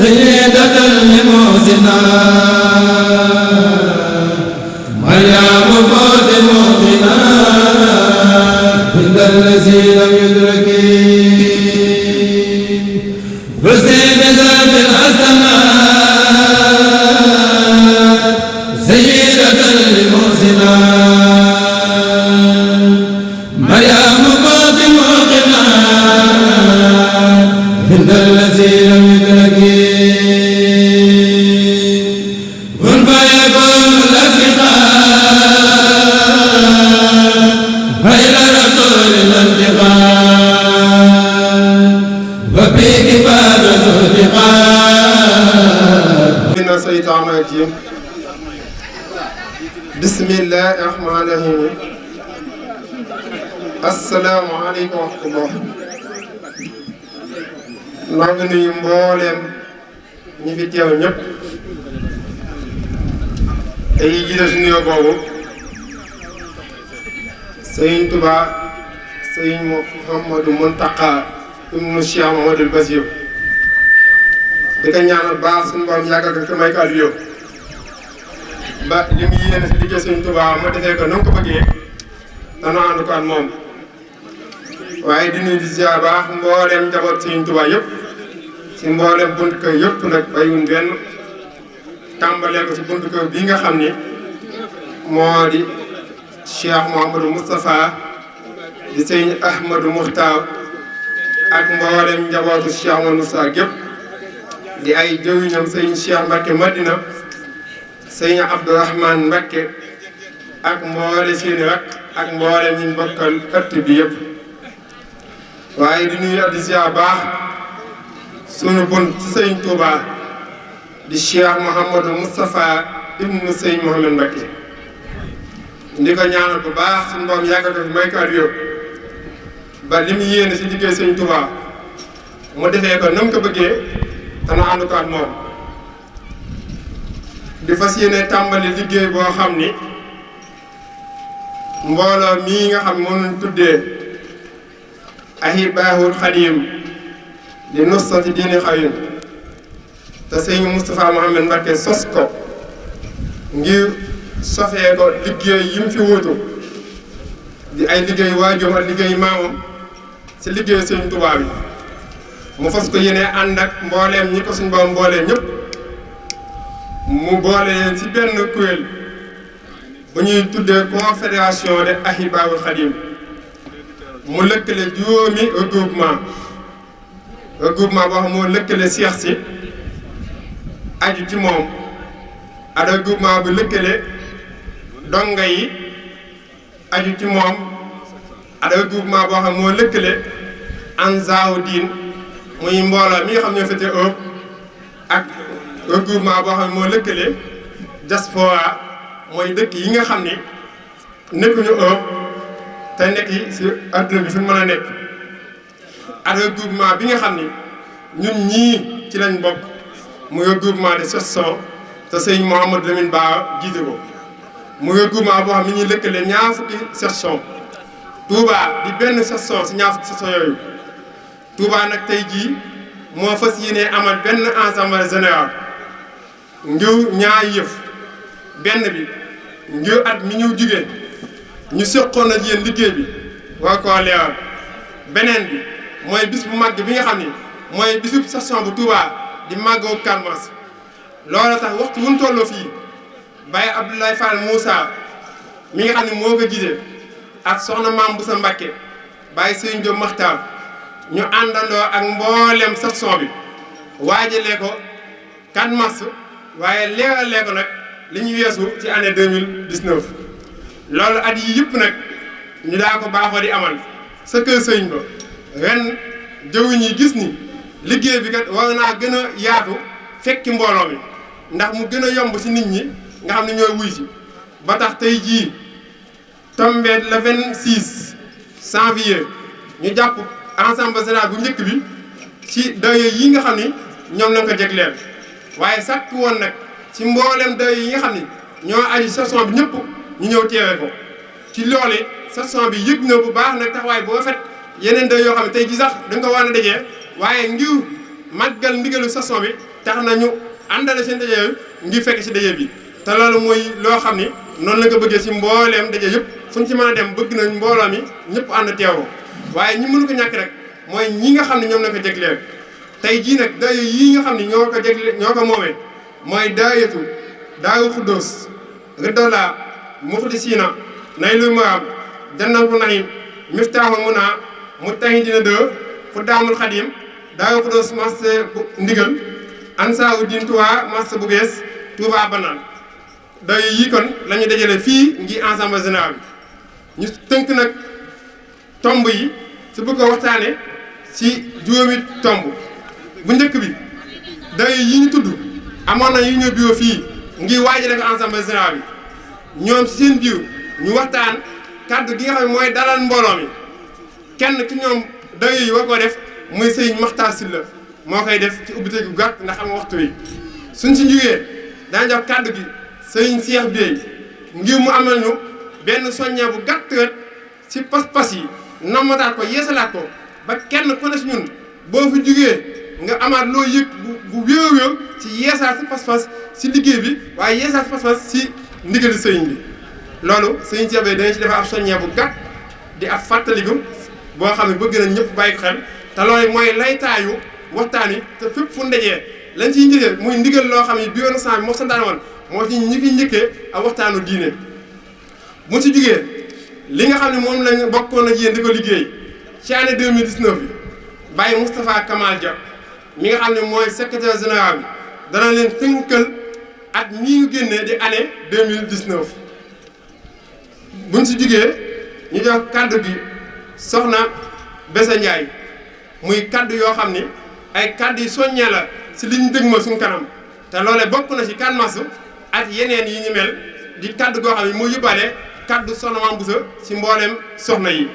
سيدة لموسنا مريم فاطمتنا عند الذي لم يدرك وسيد ذات الحسنات سيدة لموسنا مريم فاطمتنا عند الذي لم يدرك الشيطان الرجيم بسم الله الرحمن الرحيم السلام عليكم ورحمة الله maa ngi nuyu mbooleem ñi fi teew ñëpp te yi jiite si nuyoo boobu Sëriñ Tuubaa Sëriñ Mouhamadou Mountakha ibnu Cheikh Mouhamadoul Bassir di ko ñaanal baax suñu borom yàggal ko te may ko at yow ba li mu yéene si liggéey Sëriñ Tuubaa ma defee ko na mu ko bëggee dana ànd ko ak moom waaye di nuyu di ziar baax mbooleem njaboot Sëriñ Tuubaa yëpp si mbooleem buntu kër yëpp nag bayuñ benn tàmbalee ko si buntu kër bii nga xam ni moo di Cheikh Mouhamadou Moustapha di Sëriñ Ahmadou Moukhtar ak mbooleem njabootu Cheikh Mouhamadou Moustapha gépp di ay jëwiñam Sëriñ Cheikh Mbacke Madina Sëriñ Abdourahmane Mbacke ak mboole seeni rak ak mbooleem ñu bokkal ëtt bi yëpp waaye di nuyu di ziar baax sunu bunt ci Sëriñ Touba di Cheikh Mouhamadou Moustapha ibnu Sëriñ Mouhamed Mbacke ndi ko ñaanal bu baax suñu doom yàggal ko fi may ko at yëpp ba li mu yéene si liggéey Sëriñ Touba mu defee ko na mu ko bëggee dana ànd ko ak moom di fas yéene tàmbali liggéey boo xam ni mbooloo mii nga xam moom lañ tuddee Ahibahul Khadim di nusrati diini xawin te Sëriñ Moustapha Mouhamed Mbacke sos ko ngir sofee ko liggéey yi mu fi wuutu di ay liggéey waajur ak liggéey maamam si liggéey Sëriñ Tuubaa bi mu fas ko yéene ànd ak mbooleem ñi ko suñ borom mbooleem ñëpp mu boole leen ci benn kuréel bu ñuy tuddee confédération de Ahibahul Khadim mu lëkkale juróomi regroupement boo xam moo lëkkale seex si aju ci moom ak regroupement bu lëkkale donga yi aju ci moom ak regroupement boo xam moo lëkkale ansaaru diin muy mbooloo mi nga xam ñoo féete Europe ak regroupement boo xam ne moo lëkkale diaspora mooy dëkk yi nga xam ni nekkuñu Europe te nekk yi si adduna bi fi mën a nekk ak regroupement bi nga xam ni ñun ñii ci lañ bokk muy regroupement de section te sëñ Mouhamadou Lamine Ba jiite ko muy regroupement boo xam ni ñuy lëkkale ñaar fukki section Touba di benn section si ñaar fukki section yooyu Touba nag tey jii moo fas yéene amal benn assemblée générale ngir ñaar yëf benn bi ngir at mi ñu jugee ñu seqoon ak yéen liggéey bi war koo leeral beneen bi mooy bis bu màgg bi nga xam ni mooy bisub session bu Touba di màggoo 4 mars loolu tax waxtu wuñ tolloo fii Baye Abdoulaye Fall Moussa mi nga xam ne moo ko gisee ak soxna Maam Boussa Mbacke Baye Sëriñ Diop Makhtar ñu àndandoo ak mboolem section bi waajalee ko 4 mars waaye leeralee ko nag li ñu weesu ci année 2019 loolu at yi yëpp nag ñu daa ko baaxoo di amal sa kër sëñ ba ren jëwriñ yi gis ni liggéey bi kat war naa gën a yaatu fekki mbooloo mi ndax mu gën a yomb ci nit ñi nga xam ne ñooy wuy si ba tax tey jii tombé le 26 janvier ñu jàpp ensemble général bu njëkk bi ci dayo yi nga xam ni ñoom lañ ko jegleel waaye sàkk woon nag ci mboolem dayo yi nga xam ni ñoo aju session bi ñëpp ñu ñëw teewe ko ci loole session bi yëg na bu baax nag taxawaay bu rafet yeneen dayo yoo xam ne tey ji sax da nga ko war a dajee waaye ngir màggal ndigalu session bi tax na ñu àndale seen daje yooyu ngir fekk si daje bi te loolu mooy loo xam ni noonu la ko bëggee si mbooleem daje yëpp fu ñu ci mën a dem bëgg nañ mbooloo mi ñëpp ànd teewoo waaye ñi mënu ko ñàkk rek mooy ñi nga xam ne ñoom la ko jégleel tey jii nag dayo yii nga xam ne ñoo ko jégle ñoo ko moomee mooy daayatu Daaru Xuddoos Ridola Muxlisiina Naylul Maraam Jannatul Naxiim Miftaaxul Munaa Mujtahidiina 2 Xudaamul Xadiim Daaru Xuddoos marché bu ndigal Ansaaru Diin Touba marché bu bees Touba Banaan dayo yii kon la ñu dajale fii ngi ensemble général bi ñu tënk nag tomb yi su bëgg ko waxtaane ci juróomi tomb bu njëkk bi dayo yi ñu tudd amoon na yu ñëw biiroo fii ngir waajale ko ensemble général bi ñoom ci seen biir ñu waxtaan kàddu gi nga xam ne mooy dalal mbooloo mi kenn ci ñoom dayo yi war koo def muy sëñ Maxtaar Sylla moo koy def ci ubbite gu gàtt ndax xam waxtu wi suñ si njugee daañu jox kàddu gi sëñ Cheikh Bey ngir mu amal ñu benn soññee bu gàtt rek ci pas-pas yi nammataat ko yeesalaat ko ba kenn ku ne si ñun boo fi jugee nga amaat loo yëg bu wéew ci yeesaat si pas-pas si liggéey bi waaye yeesaat si pas-pas si ndigali sëriñ bi loolu sëñ Cheikh Bey danañ ci defar ab soññee bu gàtt di ab fàttaliku boo xam ne bëgg nañ ñëpp bàyyi ko xel te loolu mooy laytaayu waxtaan wi te fépp fu ndajee lañ ciy njëkkee muy ndigal loo xam ne bi yoonu sang bi moo santaane woon moo ci ñi fi njëkkee ak waxtaanu diine bu si jugee li nga xam ne moom lañ bokkoon ak yéen di ko liggéey ci année 2019 bi Baye Moustapha Kamal Dia mi nga xam ne mooy secrétaire général bi dana leen tënkal at mii ñu génnee di année 2019 buñ si jugee ñu jox kaddu gi soxna Bessa Ndiaye muy kaddu yoo xam ni ay kaddu yu soññee la si li ñu dëgmal suñu kanam te loolee bokk na ci 4 mars ak yeneen yi ñu mel di kaddu goo xam ne moo yóbbaale kaddu soxna Mame Bousso si mboolem soxna yi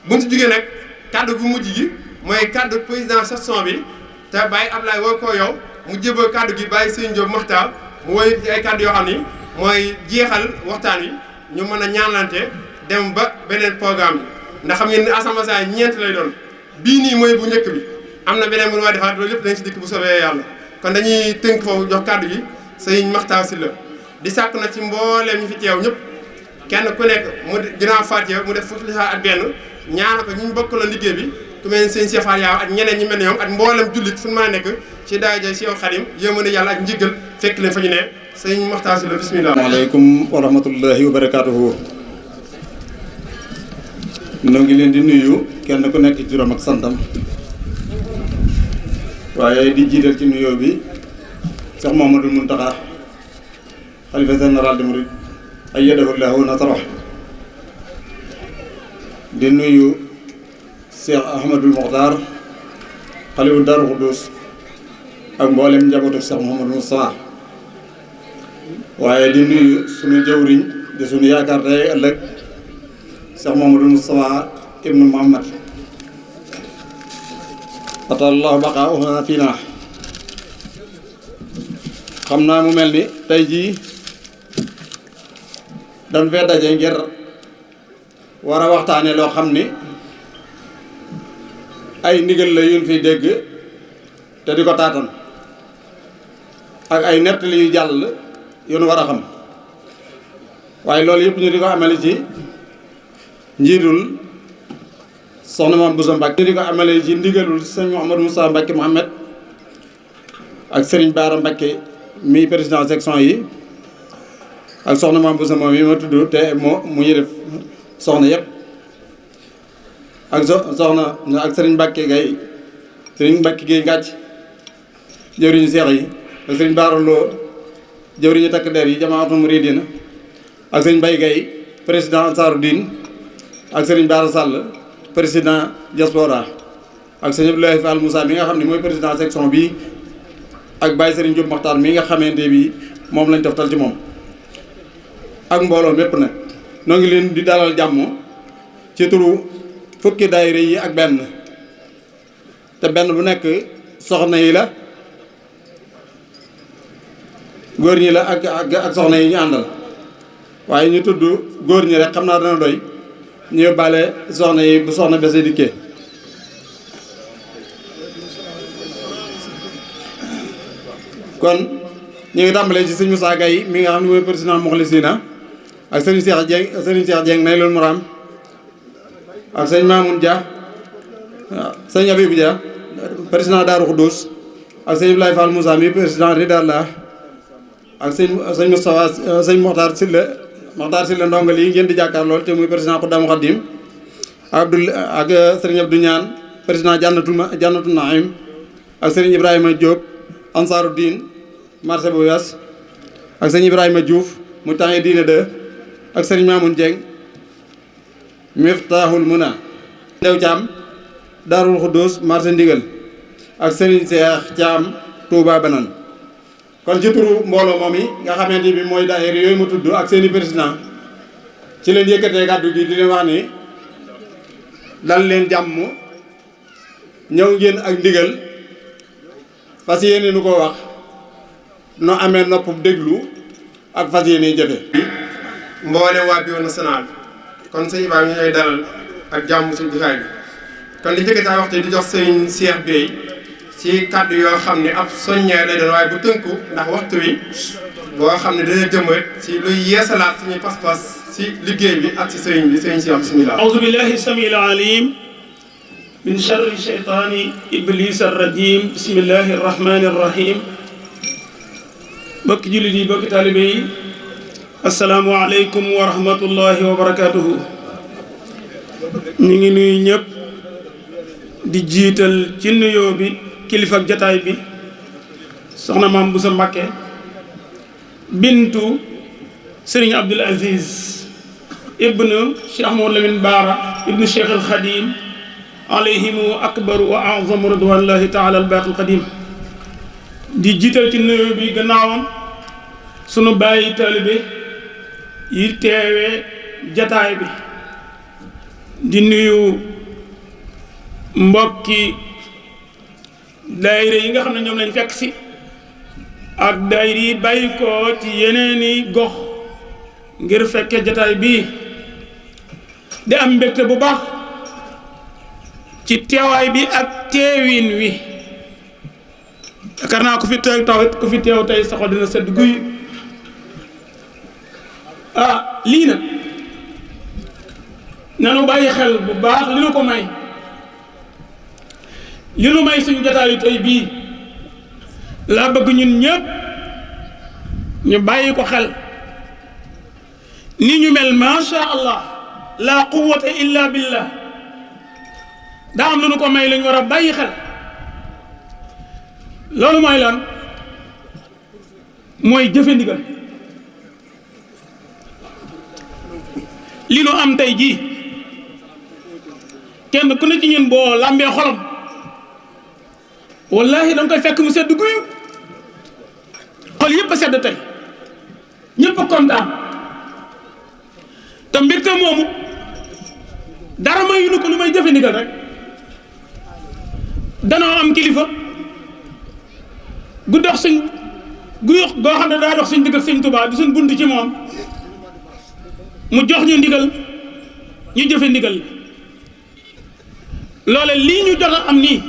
buñ si jugee nag kaddu gu mujj gi mooy kaddu président section bi te Baye Ablaye woo ko yow mu jébal kaddu gi Baye Sëñ Diop Maxtaar mu woy ci ay kaddu yoo xam ni mooy jeexal waxtaan wi ñu mën a ñaanlante dem ba beneen programme bi ndax xam ngeen ne assemblée saa ñeent lay doon bii nii mooy bu njëkk bi am na beneen bu ñu war a defaat loolu lépp dañ si dikk bu soobee yàlla kon dañuy tënk foofu jox kaddu gi Sëñ Maxtaar Sylla di sàkk na ci mbooleem ñu fi teew ñëpp kenn ku nekk mu ginnaaw Faatiha mu def fukki ak benn ñaana ko ñu bokk la liggéey bi ku mel ne sëñ Cheikh Fall Yaaw ak ñeneen ñi mel ne ñoom ak mboolem jullit fu ñu mën a nekk ci daara Cheikh Khadim yéema yàlla ak njiggal fekk leen fa ñu ne sëñ Maxtaar Sylla bismillah. asalaamaaleykum wa rahmatullahi wa barakaatuhu. ñoo ngi leen di nuyu kenn ku nekk ci turam ak santam waaye di jiital ci nuyoo bi Cheikh Mouhamadoul Mountakha xalifa général des mourides ayyadahu llahu wa nasrah di nuyu Cheikh Ahmadul Mokhtar xalifu Daaru Xuddus ak mboolem njabootu Cheikh Mouhamadou Moustapha waaye di nuyu sunu jawriñ di sunu yaakaar tey ëllëg Cheikh Mouhamadou Moustapha ibnu Muhammad atallahu baqaa'uhu fiina xam naa mu mel ni tey jii dañ fee daje ngir war a waxtaane loo xam ni ay ndigal la yuñ fiy dégg te di ko taatan ak ay nettali yu jàll yu nu war a xam waaye loolu yëpp ñu di ko amale ci njiitul soxna Mame Bousso Mbacke ñu di ko amale ci ndigalul sëñ Mouhamadou Moussa Mbacke Mohamed ak Serigne Bara Mbacke mi président section yi ak soxna Mame Bousso moom yi ma tudd te mu yëlef soxna yëpp ak soxna ak Serigne Mbacke Gueye Serigne Mbacke Gueye ngàcc jëwriñu seex yi ak Serigne Bara Lo jëwriñu takk der yi jamaatul muridina ak Serigne Mbaye Gueye président Ansaaru Diin ak Serigne Bara Sall président diaspora ak Serigne Abdoulaye Fall Moussa mi nga xam ne mooy président section bi ak Baye Serigne Diop Maxtaar mi nga xamante bi moom lañ toftal ci moom ak mbooloo mépp nag noo ngi leen di dalal jàmm ci turu fukki daayira yi ak benn te benn bu nekk soxna yi la góor ñi la ak soxna yi ñu àndal waaye ñu tudd góor ñi rek xam naa dana doy ñu yóbbaale soxna yi bu soxna Bessa dikkee kon ñu ngi tàmbalee ci sëñ Moussa Gaye mi nga xam ne mooy président Mokhlisina ak sëñ Cheikh Dieng Naylul Maram ak sëñ Mamoun Dia waaw sëñ Abibou Dia président Darou Khoudous ak sëñ Ibrahima Fall Moussa mi président Ridallah ak sëñ Moustapha sëñ Mokhtar Sylla ndongal yi ngeen di jàkkaar lool te muy président Khoudamou Khadim ak sëriñ Abdou Niane président Jannatul Naim ak sëriñ Ibrahima Diop Ansaruddin marché bu Wes ak sëñ Ibrahima Diouf mu tànge diine 2 ak sëriñ Mamoun Dieng Miftahul Muna Ndew Thiam Darul Khoudous marché Ndigal ak sëriñ Cheikh Thiam Touba Banan kon ci turu mbooloo moom yi nga xamante bi mooy daayira yooyu mu tudd ak seeni président ci leen yëkkatee kàddu gi di leen wax ni dal leen jàmm ñëw ngeen ak ndigal fas yéene nu ko wax no amee nopp déglu ak fas yéene jëfe mboolem waa bureau national kon sëñ Ibrahima ñu ngay dalal ak jàmm ci jotaay bi kon li njëkk saa waxtu di jox sëñ Cheikh Bey ci kàddu yoo xam ne ab soññee lay doon waaye bu tënku ndax waxtu wi boo xam ne dana jëmbat ci luy yeesalaat suñuy pas-pas ci liggéey bi ak ci sëriñ bi sëriñ Cheikh bismillah a'udhu billahi samil alim min sharri shaytani iblis ar-rajim bismillahi arrahmani arrahim bokki jullit yi bokki taalibe yi assalaamu aleykum wa rahmatullahi wa barakatuhu ñu ngi nuyu ñëpp di jiital ci nuyoo bi kilifa ak jataay bi soxna maam Boussa Mbacké bintu Serigne Abdoul Aziz ibnu Cheikh Mouhamadou Lamine Bara ibnu Cheikh al Khadim alayhimu akbaru wa a'zamu ridwanullahi taala al baqi al qadim di jiital ci nuyoo bi gannaawam sunu bàyyi taalibe yi teewee jataay bi di nuyu mbokki daayira yi nga xam ne ñoom lañ fekk si ak daayira yi bàyyi ko ci yeneeni gox ngir fekke jataay bii di am mbégte bu baax ci teewaay bi ak teewin wi yaakaar naa ku fi teew tey saxo dina sedd guy lii nag nanu bàyyi xel bu baax li nu ko may li nu may suñu jataayu tey bii laa bëgg ñun ñëpp ñu bàyyi ko xel ni ñu mel masha allah la quwwata illa billah daa am lu nu ko may lañu war a bàyyi xel loolu mooy lan mooy jëfe ndigal li nu am tey jii kenn ku ne ci ñun boo làmbee xolam wallahi danga koy fekk mu sedd guyu xol yëpp a sedd tey ñëpp a kontaan te mbirte moomu dara mayu nu ko lu may jëfe ndigal rek danoo am kilifa gu dox suñ goo xam ne daa dox suñ digg ak suñ Tuubaa di suñ bunt ci moom mu jox ñu ndigal ñu jëfe ndigal loole lii ñu jot a am nii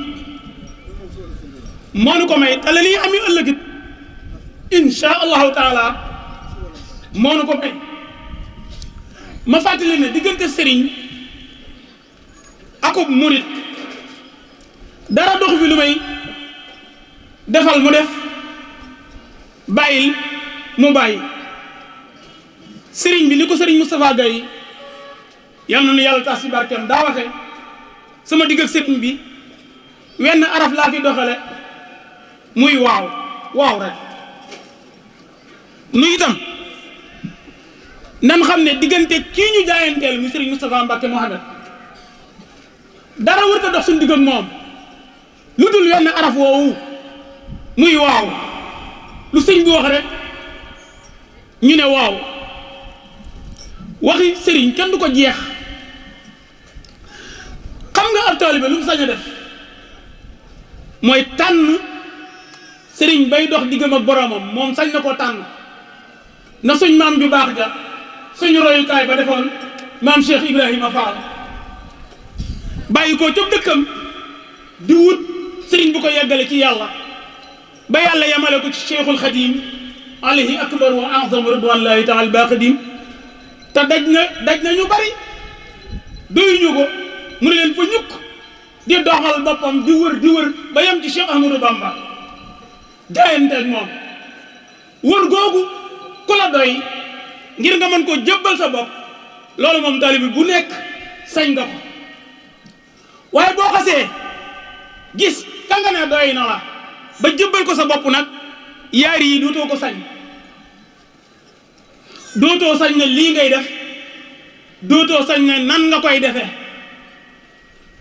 moo nu ko may te la lii am yu ëllëgit insha allahu taala moo nu ko may ma fàttali ne diggante sëriñ akub murit dara dox fi lu may defal mu def bàyyil mu bàyyi sëriñ bi ni ko sëriñ Moustapha Gaye yal na nu yàlla tax ci barkeem daa waxe sama digg ak sëriñ bi wenn araf laa fi doxale muy waaw rek nu itam nan xam ne diggante kii ñu jaayanteel muy sëriñ Moustapha Mbacké Mohamed dara wër ta dox suñu digg ak moom lu dul wenn araf woowu muy waaw lu sëñ bi wax rek ñu ne waaw waxi sëriñ kenn du ko jeex xam nga ab taalibe lu mu sañ a def mooy tànn sëriñ bay dox diggam ak boromam moom sañ na koo tànn na suñ maam ju baax ja suñu royukaay ba defoon maam Cheikh Ibrahima Fall bàyyi ko ca dëkkam di wut sëriñ bu ko yeggale ci yàlla ba yàlla yemale ko ci Cheikhul Khadim alayhi akbar wa a'zam ridwanullahi taala baqadim te daj na ñu bari doyuñu ko mu ne leen fa ñukk di doxal boppam di wër ba yem ci Cheikh Ahmadou Bamba jaayanteeg moom wër googu ku la doy ngir nga mën koo jëbbal sa bopp loolu moom taalibe bu nekk sañ nga ko waaye boo xasee gis ka nga ne doy na la ba jëbbal ko sa bopp nag yaar yi dootoo ko sañ dootoo sañ ne lii ngay def dootoo sañ ne nan nga koy defee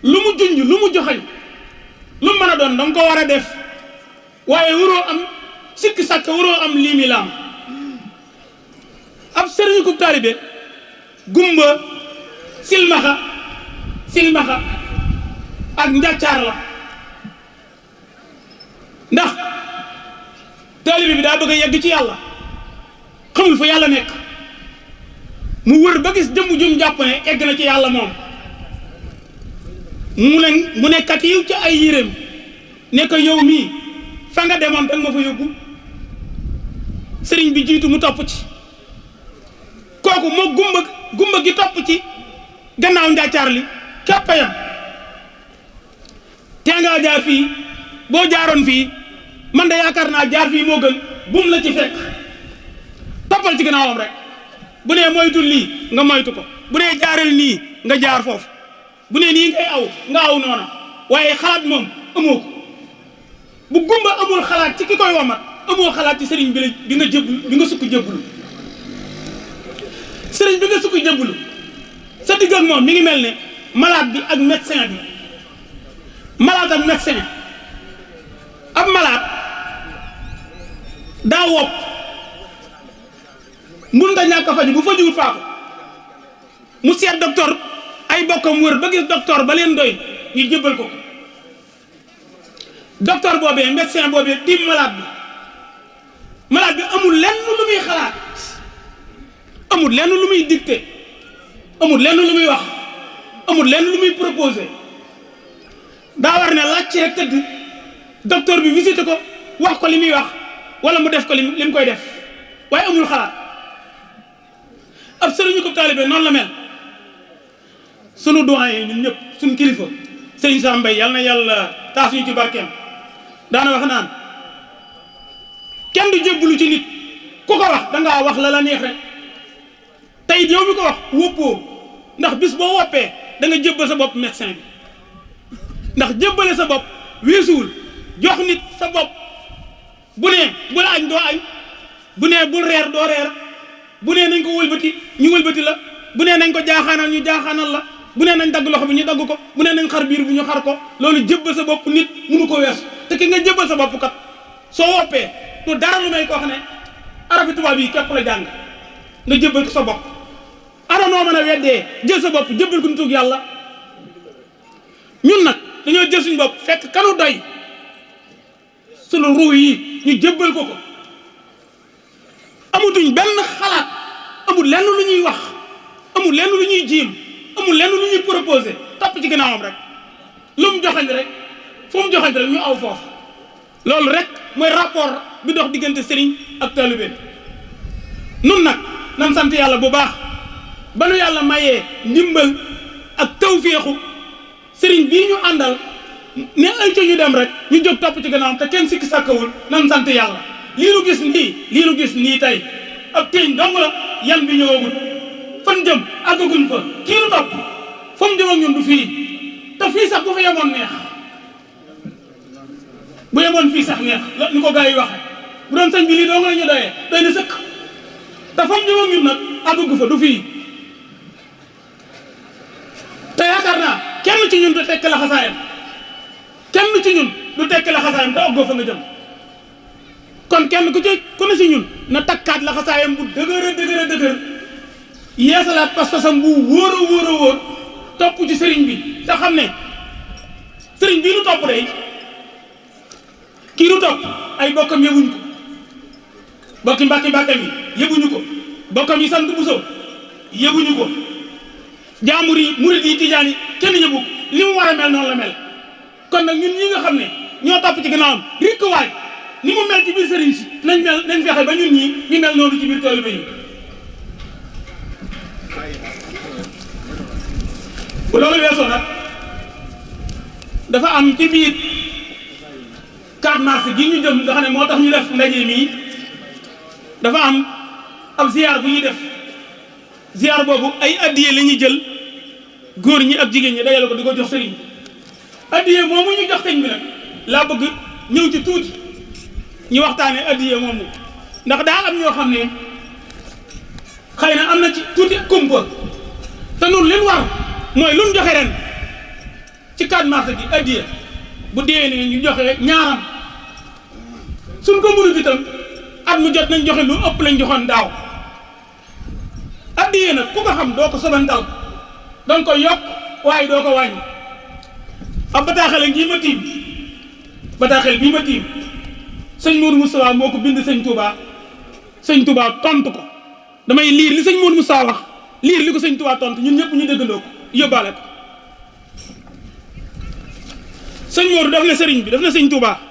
lu mu junj lu mu joxañ lu mu mën a doon danga ko war a def waaye waroo am sikki sàkk waroo am lii mi laam ab sëriñu kub taalibe gumba silmaxa ak njàccaar la ndax taalibe bi daa bëgg a yegg ci yàlla xamul fa yàlla nekk mu wër ba gis jëmm jum jàpp ne egg na ci yàlla moom mu ne kat yiw ci ay yéreem ne ko yow mii fa nga demoon danga ma fa yóbbu sëriñ bi jiitu mu topp ci kooku moo gumba gi topp ci gannaaw njàccaar li képpayam te nga jaar fii boo jaaroon fii man de yaakaar naa jaar fii moo gën bum la ci fekk toppal ci gannaawam rek bu nee moytul lii nga moytu ko bu nee jaaral nii nga jaar foofu bu nee nii ngay aw nga aw noona waaye xalaat moom amoo ko bu gumba amul xalaat ci ki koy wamat amoo xalaat ci sëriñ bi nga jëbbul bi nga sukk jëbbulu sëriñ bi nga sukk jëbbulu sa digg ak moom mi ngi mel ne malade bi ak médecin bi malade ak médecin ab malade daa wopp mënut a ñàkk a faju bu fajuwut faatu mu seet docteur ay bokkam wër ba gis docteur ba leen doy ñu jëbbal ko docteur boobee médecin boobee tiim malade bi amul lenn lu muy xalaat amul lenn lu muy dicté amul lenn lu muy wax amul lenn lu muy proposé daa war ne laaj ci rek tëdd docteur bi visité ko wax ko li muy wax wala mu def ko li mu koy def waaye amul xalaat ab sëriñu ko taalibe noonu la mel sunu doyen ñun ñëpp suñu kilifa sëriñ Sam Mbaye yal na yàlla taas ñu ci barkeem daana wax naan kenn du jébbalu ci nit ku ko wax dangaa wax la neex rek tey yow mi ko wax wóppoo ndax bis boo woppee da nga jébbal sa bopp médecin bi ndax jébbale sa bopp weesuwul jox nit sa bopp bu nee bul añ doo añ bu nee bul reer doo reer bu nee nañ ko wëlbati ñu wëlbati la bu nee nañ ko jaaxaanal ñu jaaxaanal la bu nee nañ dagg loxo bi ñu dagg ko bu nee nañ xar biir bu ñu xar ko loolu jébbal sa bopp nit mënu ko weesu te ki nga jébbal sa bopp kat soo woppee du dara lu may ko wax ne arafi tubaab yi képp la jàng nga jébbal ko sa bopp ara noo mën a weddee jël sa bopp jébbal ko nitug yàlla ñun nag dañoo jël suñu bopp fekk kanu doy sunu ruu yi ñu jébbal ko amutuñ benn xalaat amul lenn lu ñuy wax amul lenn lu ñuy jiim amul lenn lu ñuy proposé topp ci gannaawam rek lu mu joxañ rek fu mu joxañ rek ñu aw foofu loolu rek mooy rapport bi dox diggante sëriñ ak taalibe nun nag nan sant yàlla bu baax ba nu yàlla mayee ndimbal ak tawféexu sëriñ bii ñu àndal ne ay ca ñu dem rek ñu jóg topp ci gannaawam te kenn sikki sàkkawul nan sant yàlla lii nu gis nii tey ab téeñ dong la yan bi ñëwagul fan jëm àggaguñ fa kii nu topp fa mu jëm ak ñun du fii te fii sax bu fa yemoon neex bu yemoon fii sax neex la ni ko gars yi waxe bu doon sëñ bi lii dong la ñu doyee doy na sëkk te fa mu jëm ak ñun nag àggagu fa du fii te yaakaar naa kenn ci ñun du tekk la xasaayam kenn ci ñun du tekk la xasaayam te oggoo fa nga jëm kon kenn ku ne ci ñun na takkaat la xasaayam bu dëgër yeesalaat pas-pasam bu wóor topp ci sëriñ bi te xam ne sëriñ bii nu topp day kii nu topp ay bokkam yëbuñu ko bokki mbàkkam yi yëbuñu ko bokkam yi sant Buso yëbuñu ko jaambur yi murid yi tijaan yi kenn yëbu li mu war a mel noonu la mel kon nag ñun ñi nga xam ne ñoo topp ci gannaawam rikk waay ni mu mel ci biir sëriñ si nañ fexe ba ñun ñii ñu mel noonu ci biir taalibe yi. bu loolu weesoo nag dafa am ci biir 4 mars gi ñu jëm nga xam ne moo tax ñu def ndaje mii dafa am ab ziar bu ñuy def ziar boobu ay addiye la ñuy jël góor ñi ak jigéen ñi dajale ko di ko jox sëriñ bi addiye moomu ñu jox sëriñ bi nag laa bëgg ñëw ci tuuti ñu waxtaane addiye moomu ndax daa am ñoo xam ne xëy na am na ci tuuti kumpa te noonu leen war mooy lu ñu joxe ren ci 4 mars gi addiye bu déwénee ñu joxe ñaaram suñ ko mënut itam at mu jot nañ joxe lu ëpp lañ joxoon daaw addiye nag ku ko xam doo ko sobantal danga ko yokk waaye doo ko wàññi ab bataaxel ngi ma tiim bataaxel bii ma tiim sëñ Mourou Moustapha moo ko bind sëñ Touba tontu ko damay liir li sëñ Mourou Moustapha wax liir li ko sëñ Touba tontu ñun ñëpp ñu déggandoo ko yóbbaale ko sëñ Mourou daf ne sëriñ bi daf ne sëñ Touba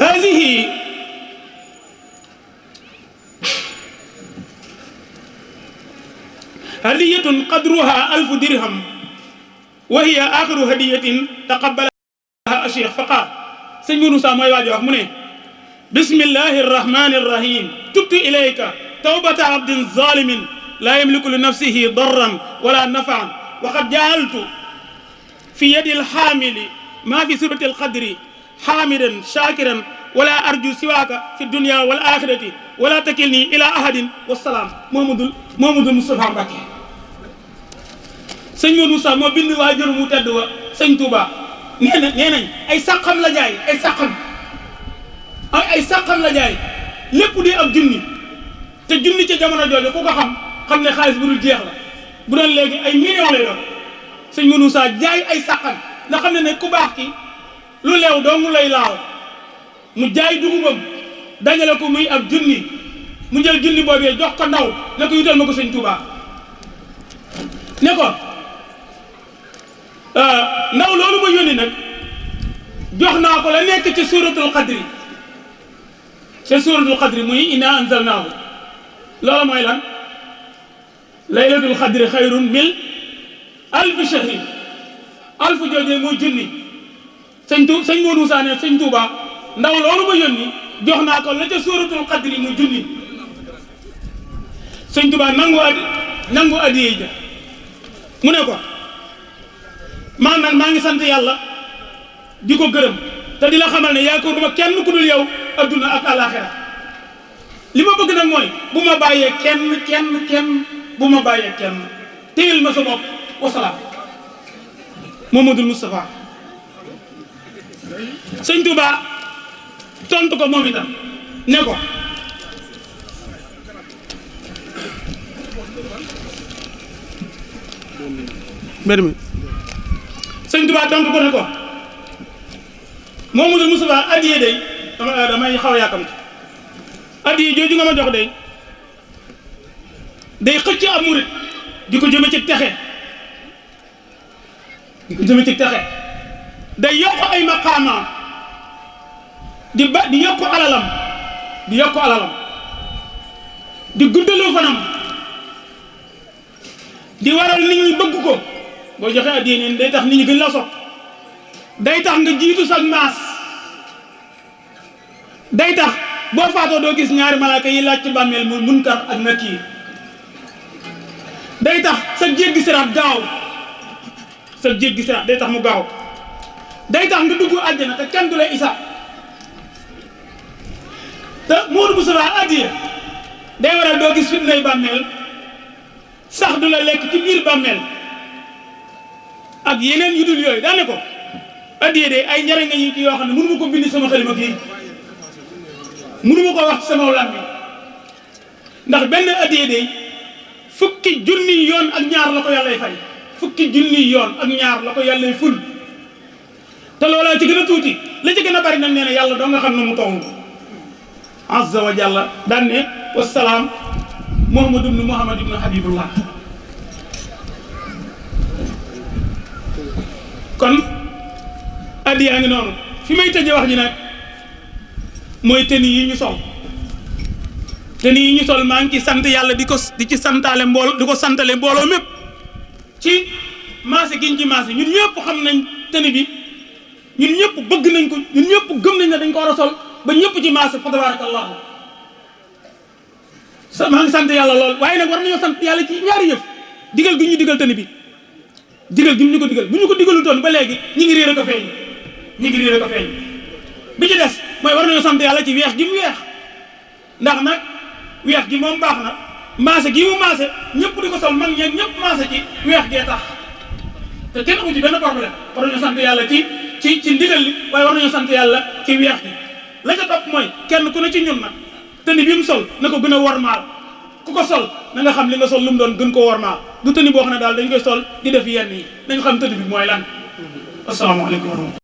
هذه هدية قدرها 1000 درهم وهي آخر هدية تقبلها الشيخ فقال سيدنا موسى موي واجي wax mu ne بسم الله الرحمن الرحيم تبت إليك توبة عبد ظالم لا يملك لنفسه ضرا ولا نفعا وقد جعلت في يد الحامل ما في سورة القدر حامدا شاكرا ولا أرجو سواك في الدنيا والآخرة ولا تكلني إلى أحد والسلام محمد المصطفى Mbacké sëñ Modou Moussa moo bind waajur mu tedd wa sëñ Touba nee nañ ay sàqam la jaay ay sàqam la jaay lépp di ab junni te junni ca jamono jooju ku ko xam ne xaalis bu dul jeex la bu doon léegi ay millions lay doon sëñ Modou Moussa jaay ay sàqam nga xam ne ku baax ki lu leew dong lay laaw mu jaay dugubam dajale ko muy ab junni mu jël junni boobee jox ko ndaw ne ko yutal ma ko sëñ Touba ne ko ndaw loolu ma yónni nag jox naa ko la nekk ci suratul qadri ci suratul qadri muy inna anzalnaahu loolu mooy lan laylatul qadri xayrun min 1000 shahrin 1000 joojee mooy junni sëñ Modou Moussa ne sëñ Touba ndaw loolu ma yónni jox naa ko la ca suratul qadri muy junni sëñ Touba nangu addiye ja mu ne ko man nag maa ngi sant yàlla di ko gërëm te di la xamal ne yaakaaruma kenn ku dul yow adduna ak àllaaxira li ma bëgg nag mooy bu ma bàyyee kenn bu ma bàyyee kenn téyel ma sa bopp wasalaam Mouhamadoul Moustapha sëñ Touba tontu ko moom itam ne ko mbir mi sëñ Touba tontu ko ne ko Mouhamadoul Moustapha addiye day damay xaw a yàkkamti addiye jooju nga ma jox day xëcc ab murit di ko jëme ci texe day yokk ay maqaamaam di yokk alalam di guddalu fanam di waral nit ñi bëgg ko boo joxe addiye neen day tax nit ñi gën la sopp day tax nga jiitu sag maas day tax boo faatoo doo gis ñaari malaaka yi laaj ci bàmmeel mu Munkar ak Nakiir day tax sa jéggi siraat gaaw day tax mu gaaw day tax nga dugg àjjana te kenn du lay isa te Modou Moustapha addiye day waral doo gis fitnay bàmmeel sax du la lekk ci biir bàmmeel ak yeneen yu dul yooyu daane ko addiye de ay njariñ nga ñu ci yoo xam ne mënu ma ko bind sama xalima kii mënu ma ko wax ci sama làmmiñ ndax benn addiye de fukki junni yoon ak ñaar la ko yàllay fay la ko yàllay ful te loolaa ci gën a tuuti la ci gën a bari nag nee na yàlla doo nga xam ne mu toll azza wa jalla daan ne wasalaam Muhammad ibn Habibullah kon addiyaa ngi noonu fi may tëjee wax ji nag mooy tenue yi ñu sol tenue yi ñu sol maa ngi ci sant yàlla di ci santaale di ko santale mbooloo mépp ci maase giñ ci maase ñun ñëpp xam nañ tenue bi ñun ñëpp bëgg nañ ko ñun ñëpp gëm nañ ne dañ ko war a sol ba ñëpp ci maase fa tabarakallahu maa ngi sant yàlla lool waaye nag war nañoo sant yàlla ci ñaari yëf digal gi ñu digal tenue bi digal gi ñu ko digal bu ñu ko digalutoon ba léegi ñi ngi réer a ko feeñ bi ci des mooy war nañoo sant yàlla ci weex gi mu weex ndax nag weex gi moom baax na maase gi mu maase ñëpp di ko sol mag ñeeg ñëpp maase ci weex gee tax te kenn amu ci benn problème war nañoo sant yàlla ci ndigal li waaye war nañoo sant yàlla ci weex gi la ca topp mooy kenn ku ne ci ñun nag tenue bi mu sol na ko gën a wormaal ku ko sol na nga xam li nga sol lu mu doon gën koo wormaal du tenue boo xam ne daal dañ koy sol di def yenn yi nañ xam tenue bi mooy lan asalaamaaleykum wa rahmatulah